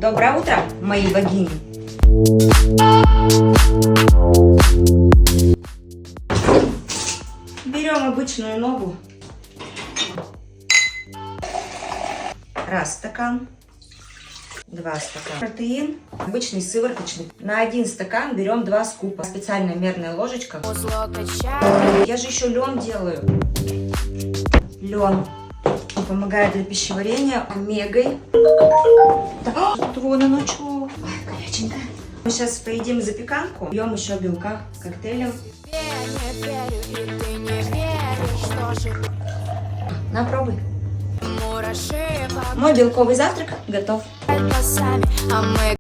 Доброе утро, мои богини! Берем обычную ногу. 1 стакан, 2 стакана. Протеин обычный сывороточный. На 1 стакан берем 2 скупа. Специальная мерная ложечка. Я же еще лен делаю. Лен помогает для пищеварения. Омегой. Тут вон оно что. Горяченько. Мы сейчас поедим запеканку. Пьем еще белка коктейлем. На, пробуй. Мой белковый завтрак готов.